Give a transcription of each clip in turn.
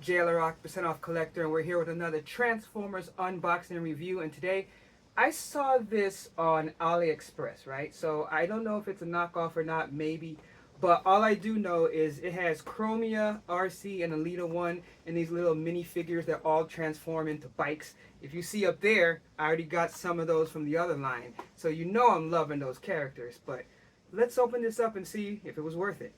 Rock, percent off collector, and we're here with another Transformers unboxing and review. And today, I saw this on AliExpress, right? So I don't know if it's a knockoff or not, maybe. But all I do know is it has Chromia, Arcee, and Elita-1, and these little minifigures that all transform into bikes. If you see up there, I already got some of those from the other line. So you know I'm loving those characters. But let's open this up and see if it was worth it.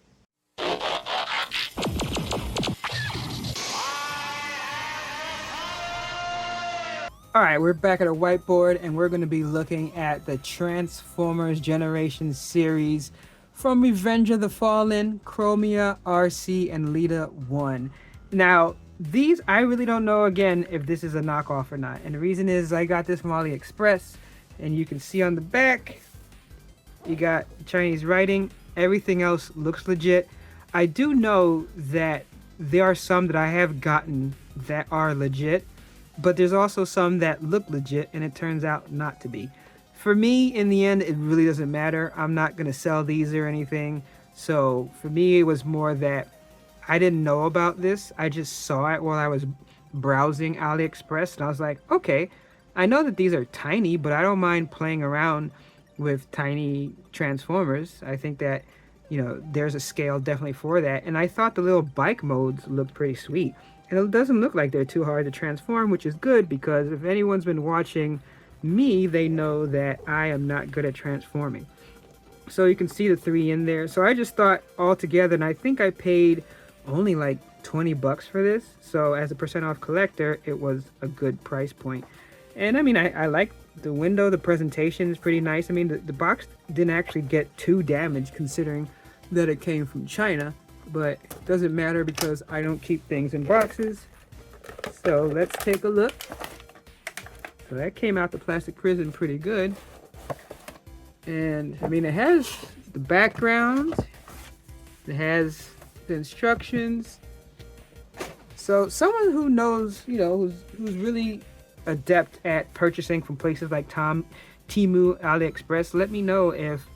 Alright, we're back at a whiteboard and we're going to be looking at the Transformers Generation series from Revenge of the Fallen, Chromia, Arcee, and Elita-1. Now, these, I really don't know, again, if this is a knockoff or not. And the reason is I got this from AliExpress, and you can see on the back, you got Chinese writing. Everything else looks legit. I do know that there are some that I have gotten that are legit, but there's also some that look legit and it turns out not to be. For me, in the end, it really doesn't matter. I'm not going to sell these or anything. So for me, it was more that I didn't know about this. I just saw it while I was browsing AliExpress and I was like, okay, I know that these are tiny, but I don't mind playing around with tiny Transformers. I think that, you know, there's a scale definitely for that. And I thought the little bike modes looked pretty sweet. And it doesn't look like they're too hard to transform, which is good because if anyone's been watching me, they know that I am not good at transforming. So you can see the three in there. So I just thought all together, and I think I paid only like 20 bucks for this. So as a percent off collector, it was a good price point. And I mean, I like the window. The presentation is pretty nice. I mean, the box didn't actually get too damaged considering that it came from China. But it doesn't matter because I don't keep things in boxes. So let's take a look. So that came out the plastic prison pretty good. And I mean, it has the background. It has the instructions. So someone who knows, you know, who's really adept at purchasing from places like Temu, AliExpress, let me know if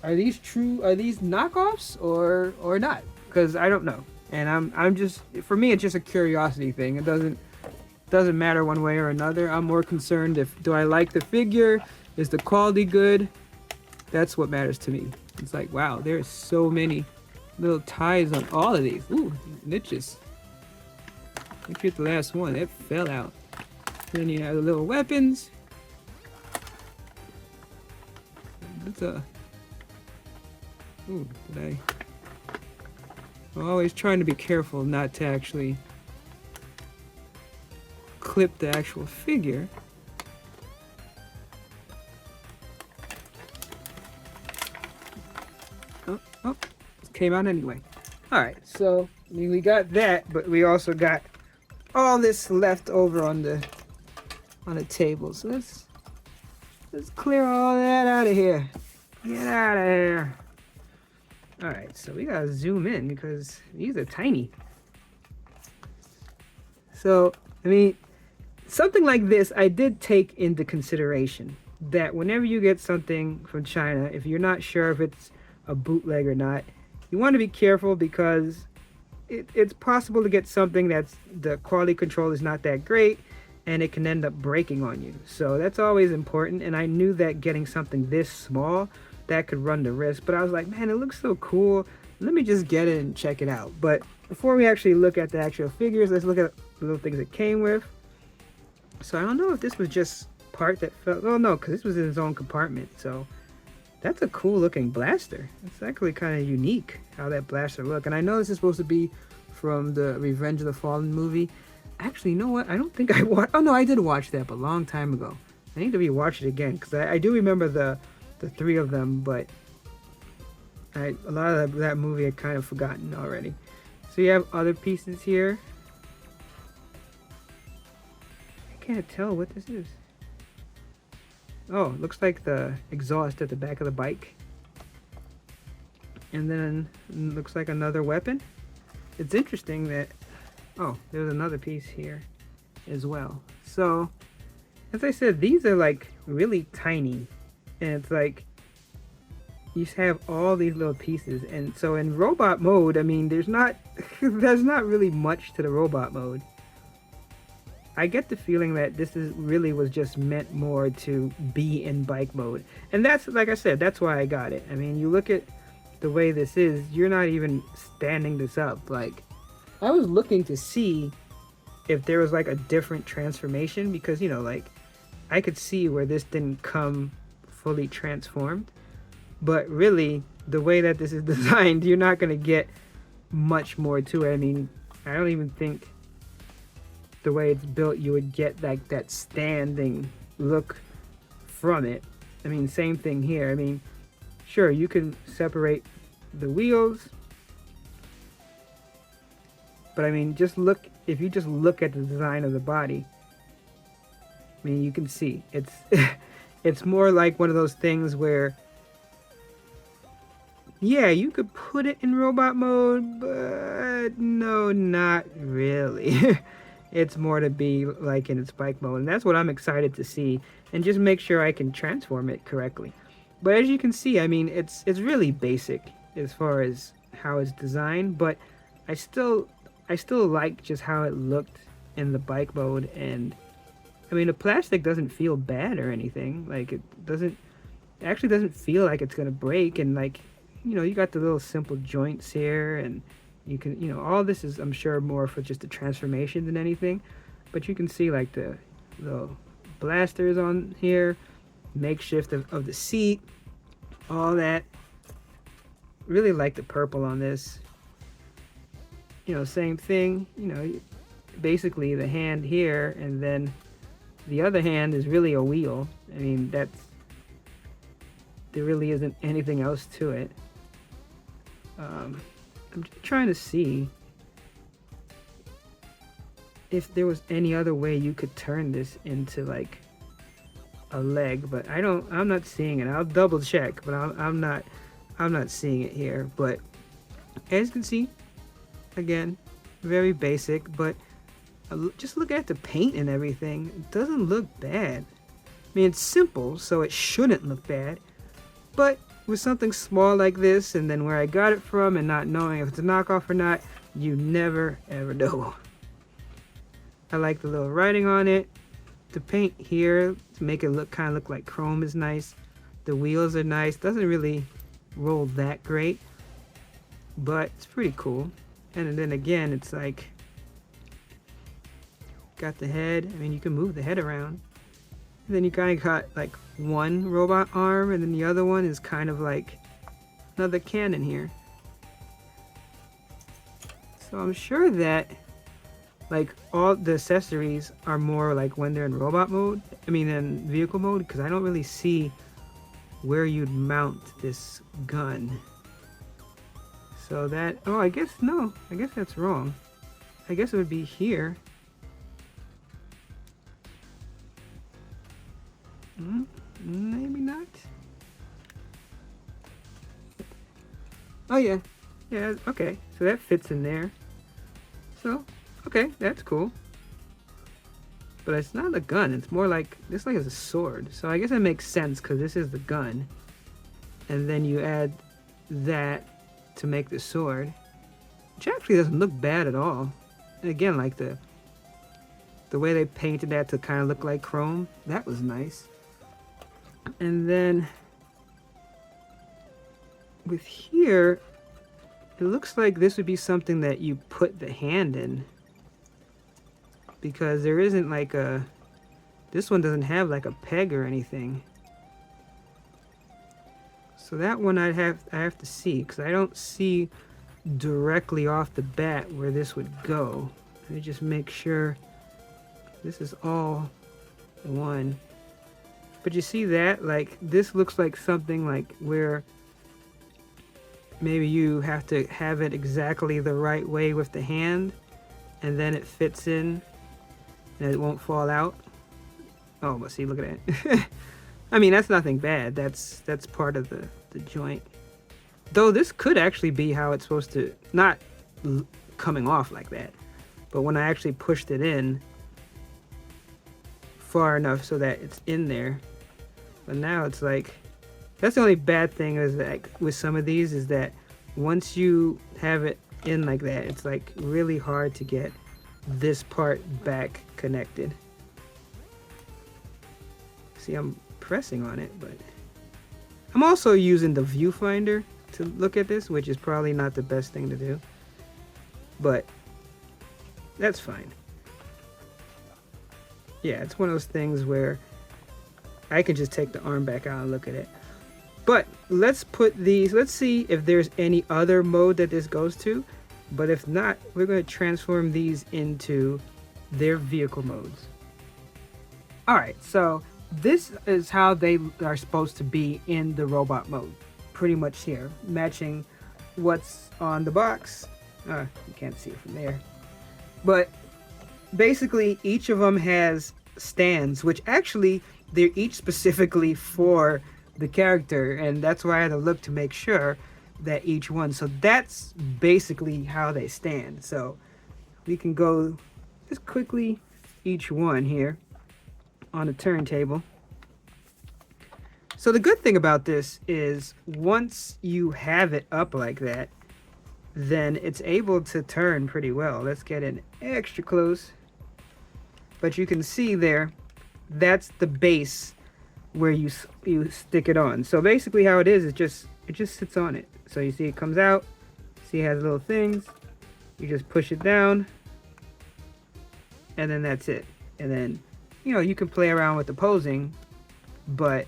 are these knockoffs or not? Because I don't know. And I'm just, for me, it's just a curiosity thing. It doesn't matter one way or another. I'm more concerned if, do I like the figure? Is the quality good? That's what matters to me. It's like, wow, there's so many little ties on all of these. Ooh, niches. Look at the last one, that fell out. Then you have the little weapons. That's a, ooh, I'm always trying to be careful not to actually clip the actual figure. Oh, it came out anyway. Alright, so I mean, we got that, but we also got all this left over on the table. So let's clear all that out of here. Get out of here. Alright, so we gotta zoom in because these are tiny. So, I mean, something like this I did take into consideration. That whenever you get something from China, if you're not sure if it's a bootleg or not, you want to be careful because it's possible to get something that's the quality control is not that great and it can end up breaking on you. So that's always important, and I knew that getting something this small, that could run the risk. But I was like, man, it looks so cool. Let me just get it and check it out. But before we actually look at the actual figures, let's look at the little things it came with. So I don't know if this was just part that fell. Oh no, because this was in its own compartment. So that's a cool looking blaster. It's actually kind of unique how that blaster look. And I know this is supposed to be from the Revenge of the Fallen movie. Actually, you know what? I don't think I watched. Oh no, I did watch that, but a long time ago. I need to rewatch it again because I do remember the three of them, but a lot of that movie I kind of forgotten already. So you have other pieces here. I can't tell what this is. Oh, it looks like the exhaust at the back of the bike. And then it looks like another weapon. It's interesting that, oh, there's another piece here as well. So, as I said, these are like really tiny. And it's like, you have all these little pieces, and so in robot mode, I mean, there's not there's not really much to the robot mode. I get the feeling that this is really was just meant more to be in bike mode, and that's, like I said, that's why I got it. I mean, you look at the way this is, you're not even standing this up. Like, I was looking to see if there was like a different transformation, because, you know, like, I could see where this didn't come fully transformed, but really the way that this is designed, you're not going to get much more to it. I mean, I don't even think the way it's built you would get like that standing look from it. I mean, same thing here. I mean, sure, you can separate the wheels, but I mean, just look, if you just look at the design of the body, I mean, you can see it's it's more like one of those things where, yeah, you could put it in robot mode, but no, not really. It's more to be like in its bike mode, and that's what I'm excited to see, and just make sure I can transform it correctly. But as you can see, I mean, it's really basic as far as how it's designed, but I still like just how it looked in the bike mode. And I mean, the plastic doesn't feel bad or anything. Like, it actually doesn't feel like it's gonna break. And like, you know, you got the little simple joints here, and you can, you know, all this is, I'm sure, more for just the transformation than anything. But you can see like the blasters on here, makeshift of the seat, all that. Really like the purple on this. You know, same thing, you know, basically the hand here, and then the other hand is really a wheel. I mean, there really isn't anything else to it. I'm just trying to see if there was any other way you could turn this into like a leg, but I'm not seeing it. I'll double check, but I'm not seeing it here. But as you can see, again, very basic, but just look at the paint and everything. It doesn't look bad. I mean, it's simple, so it shouldn't look bad, but with something small like this, and then where I got it from, and not knowing if it's a knockoff or not, you never ever know. I like the little writing on it. The paint here to make it kind of look like chrome is nice. The wheels are nice. Doesn't really roll that great, but it's pretty cool. And then again, it's like, got the head. I mean, you can move the head around. And then you kind of got like one robot arm, and then the other one is kind of like another cannon here. So I'm sure that like all the accessories are more like when they're in robot mode, I mean in vehicle mode, because I don't really see where you'd mount this gun. So that, oh, I guess that's wrong. I guess it would be here. Maybe not. Oh yeah, yeah, okay, so that fits in there. So, okay, that's cool. But it's not a gun, it's more like, this like is a sword. So I guess that makes sense, because this is the gun. And then you add that to make the sword, which actually doesn't look bad at all. And again, like the way they painted that to kind of look like chrome, that was nice. And then with here, it looks like this would be something that you put the hand in, because there isn't like this one doesn't have like a peg or anything. So that one I have to see, because I don't see directly off the bat where this would go. Let me just make sure this is all one. But you see that, like, this looks like something like where maybe you have to have it exactly the right way with the hand, and then it fits in and it won't fall out. Oh, but see, look at that. I mean, that's nothing bad. That's part of the joint. Though this could actually be how it's supposed to, not coming off like that, but when I actually pushed it in far enough so that it's in there. But now it's like That's the only bad thing is that with some of these is that once you have it in like that, it's like really hard to get this part back connected. See, I'm pressing on it, but I'm also using the viewfinder to look at this, which is probably not the best thing to do, but that's fine. Yeah, it's one of those things where I can just take the arm back out and look at it. But let's put these, let's see if there's any other mode that this goes to. But if not, we're going to transform these into their vehicle modes. All right, so this is how they are supposed to be in the robot mode. Pretty much here, matching what's on the box. You can't see it from there. But basically, each of them has stands, which actually they're each specifically for the character, and that's why I had to look to make sure that each one. So that's basically how they stand. So we can go just quickly each one here on the turntable. So the good thing about this is once you have it up like that, then it's able to turn pretty well. Let's get in extra close. But you can see there, that's the base where you stick it on. So basically how it is, it just sits on it. So you see it comes out, see it has little things, you just push it down, and then that's it. And then, you know, you can play around with the posing, but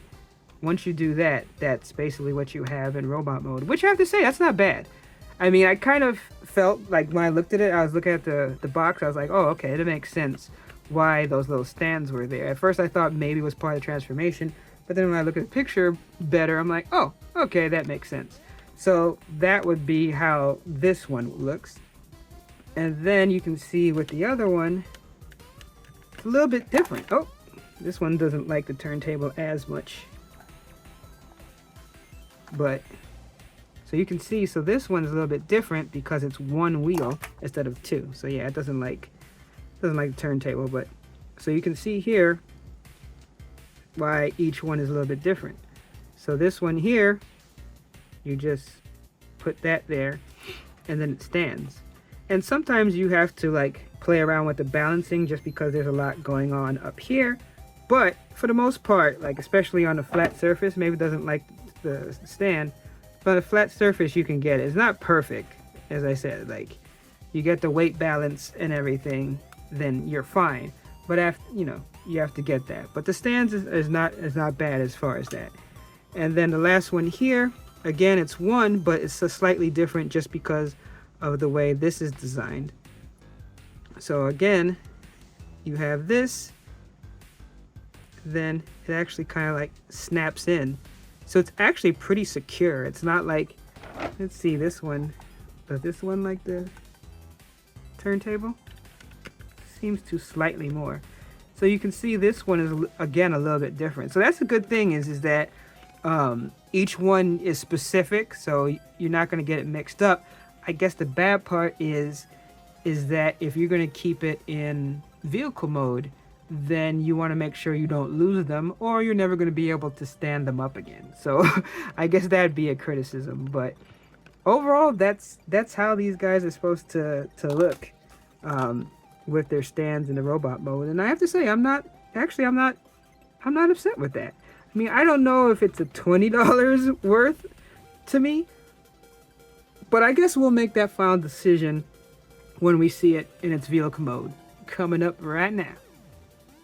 once you do that, that's basically what you have in robot mode, which I have to say, that's not bad. I mean, I kind of felt like when I looked at it, I was looking at the box, I was like, oh, okay, it makes sense why those little stands were there. At first I thought maybe it was part of the transformation, but then when I look at the picture better, I'm like, oh, okay, that makes sense. So that would be how this one looks. And then you can see with the other one, it's a little bit different. Oh, this one doesn't like the turntable as much. But, so you can see, so this one's a little bit different because it's one wheel instead of two. So yeah, it doesn't like the turntable, but so you can see here why each one is a little bit different. So this one here, you just put that there and then it stands. And sometimes you have to like play around with the balancing just because there's a lot going on up here. But for the most part, like especially on a flat surface, maybe it doesn't like the stand, but on a flat surface you can get it. It's not perfect, as I said, like you get the weight balance and everything, then you're fine. But after, you know, you have to get that. But the stands is not bad as far as that. And then the last one here, again, it's one, but it's a slightly different just because of the way this is designed. So again, you have this, then it actually kind of like snaps in. So it's actually pretty secure. It's not like, let's see, this one, does this one like the turntable? Seems to slightly more. So you can see this one is again a little bit different. So that's a good thing is that each one is specific, so you're not going to get it mixed up. I guess the bad part is that if you're going to keep it in vehicle mode, then you want to make sure you don't lose them, or you're never going to be able to stand them up again. So I guess that'd be a criticism, but overall that's how these guys are supposed to look with their stands in the robot mode. And I have to say, I'm not upset with that. I mean, I don't know if it's a $20 worth to me, but I guess we'll make that final decision when we see it in its vehicle mode coming up right now.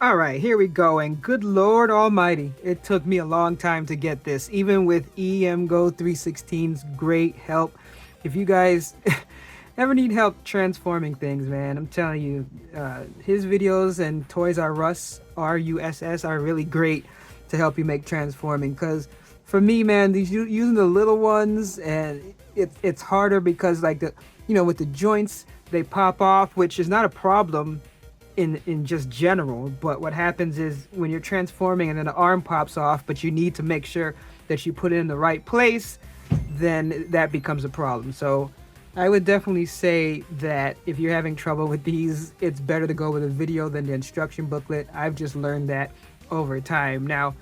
All right, here we go. And good Lord Almighty, it took me a long time to get this, even with EMGO 316's great help. If you guys ever need help transforming things, man, I'm telling you, his videos and Toys R Us, RUSS, are really great to help you make transforming. Because for me, man, these using the little ones, and it's harder because like with the joints, they pop off, which is not a problem in just general, but what happens is when you're transforming and then the arm pops off, but you need to make sure that you put it in the right place, then that becomes a problem. So I would definitely say that if you're having trouble with these, it's better to go with a video than the instruction booklet. I've just learned that over time. Now,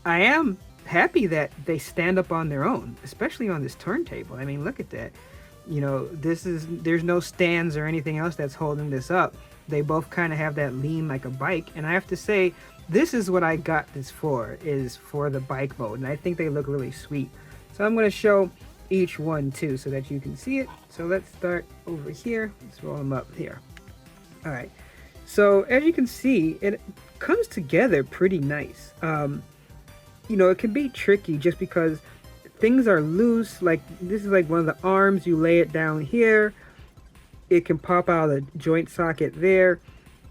I am happy that they stand up on their own, especially on this turntable. I mean, look at that. You know, there's no stands or anything else that's holding this up. They both kind of have that lean like a bike, and I have to say, this is what I got this for, is for the bike mode, and I think they look really sweet. So I'm going to show each one too so that you can see it. So let's start over here. Let's roll them up here. All right. So as you can see, it comes together pretty nice. You know, it can be tricky just because things are loose. Like this is like one of the arms. You lay it down here, it can pop out of the joint socket there.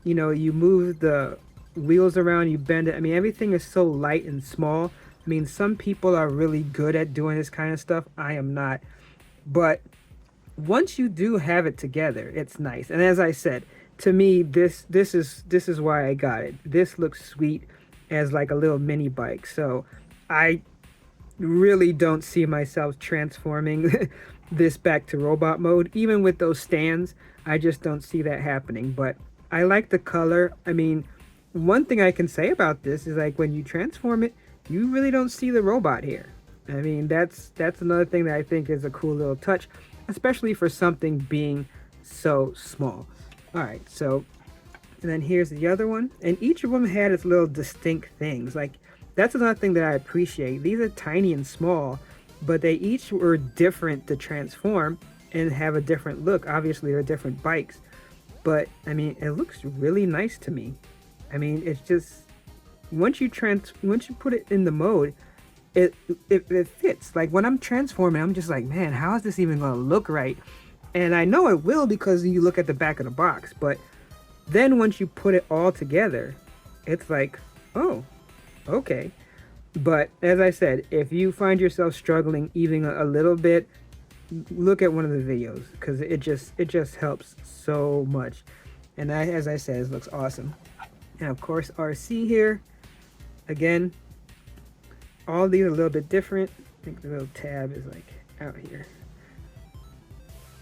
You know, you move the wheels around, you bend it. I mean, everything is so light and small. I mean, some people are really good at doing this kind of stuff. I am not. But once you do have it together, it's nice. And as I said, to me, this is why I got it. This looks sweet as like a little mini bike. So I really don't see myself transforming this back to robot mode. Even with those stands, I just don't see that happening. But I like the color. I mean, one thing I can say about this is like when you transform it, you really don't see the robot here. I mean, that's another thing that I think is a cool little touch, especially for something being so small. All right, so, and then here's the other one, and each of them had its little distinct things. Like, that's another thing that I appreciate. These are tiny and small, but they each were different to transform and have a different look. Obviously, they're different bikes, but I mean, it looks really nice to me. I mean, it's just, once you put it in the mode, it fits. Like when I'm transforming, I'm just like, man, how is this even gonna look right? And I know it will because you look at the back of the box, but then once you put it all together, it's like, oh, okay. But as I said, if you find yourself struggling even a little bit, look at one of the videos because it just helps so much. And as I said, it looks awesome. And of course, Arcee here. Again, all these are a little bit different. I think the little tab is like out here.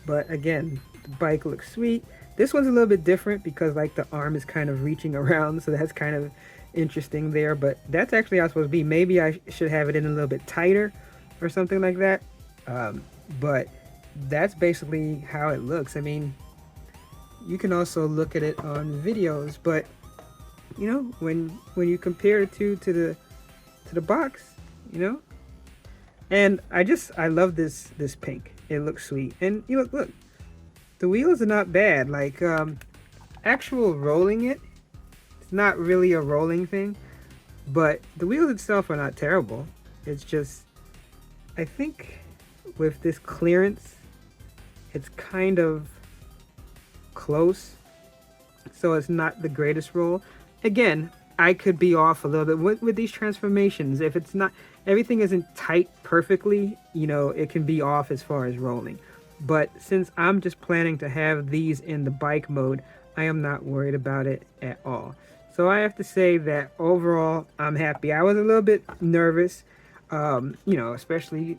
But again, the bike looks sweet. This one's a little bit different because like the arm is kind of reaching around, so that's kind of interesting there. But that's actually how it's supposed to be. Maybe I should have it in a little bit tighter or something like that. But that's basically how it looks. I mean, you can also look at it on videos, but you know, when you compare the two to the box, you know. And I love this pink. It looks sweet. And you look, the wheels are not bad. Like actual rolling it's not really a rolling thing, but the wheels itself are not terrible. It's just, I think with this clearance, it's kind of close, so it's not the greatest roll. Again, I could be off a little bit with these transformations. If it's not, everything isn't tight perfectly, you know, it can be off as far as rolling. But since I'm just planning to have these in the bike mode, I am not worried about it at all. So I have to say that overall, I'm happy. I was a little bit nervous, you know, especially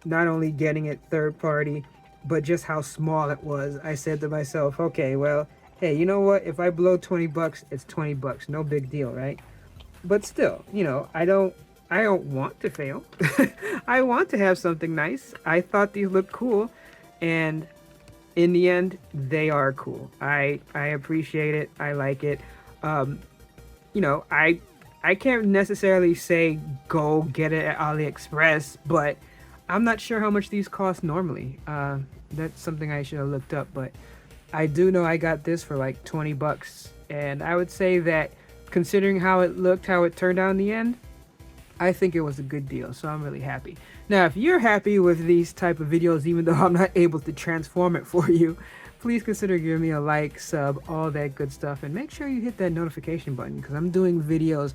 not only getting it third party, but just how small it was. I said to myself, okay, well, hey, you know what? If I blow 20 bucks, it's 20 bucks. No big deal, right? But still, you know, I don't want to fail. I want to have something nice. I thought these looked cool, and in the end, they are cool. I appreciate it. I like it. You know, I can't necessarily say go get it at AliExpress, but I'm not sure how much these cost normally. That's something I should have looked up, but I do know I got this for like 20 bucks, and I would say that considering how it looked, how it turned out in the end, I think it was a good deal, so I'm really happy. Now, if you're happy with these type of videos, even though I'm not able to transform it for you, please consider giving me a like, sub, all that good stuff, and make sure you hit that notification button because I'm doing videos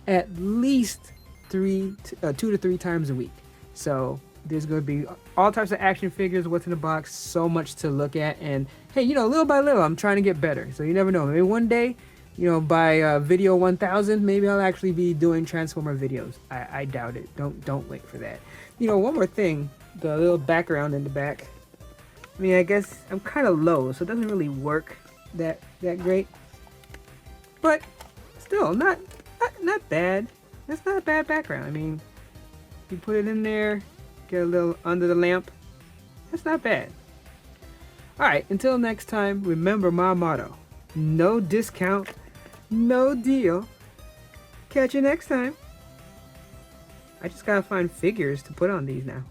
at least 2 to 3 times a week. So there's going to be all types of action figures, what's in the box, so much to look at. And hey, you know, little by little, I'm trying to get better. So you never know. Maybe one day, you know, by video 1000, maybe I'll actually be doing Transformer videos. I doubt it. Don't wait for that. You know, one more thing, the little background in the back. I mean, I guess I'm kind of low, so it doesn't really work that great. But still, not bad. It's not a bad background. I mean, You put it in there, get a little under the lamp. That's not bad. Alright, until next time, remember my motto. No discount, no deal. Catch you next time. I just gotta find figures to put on these now.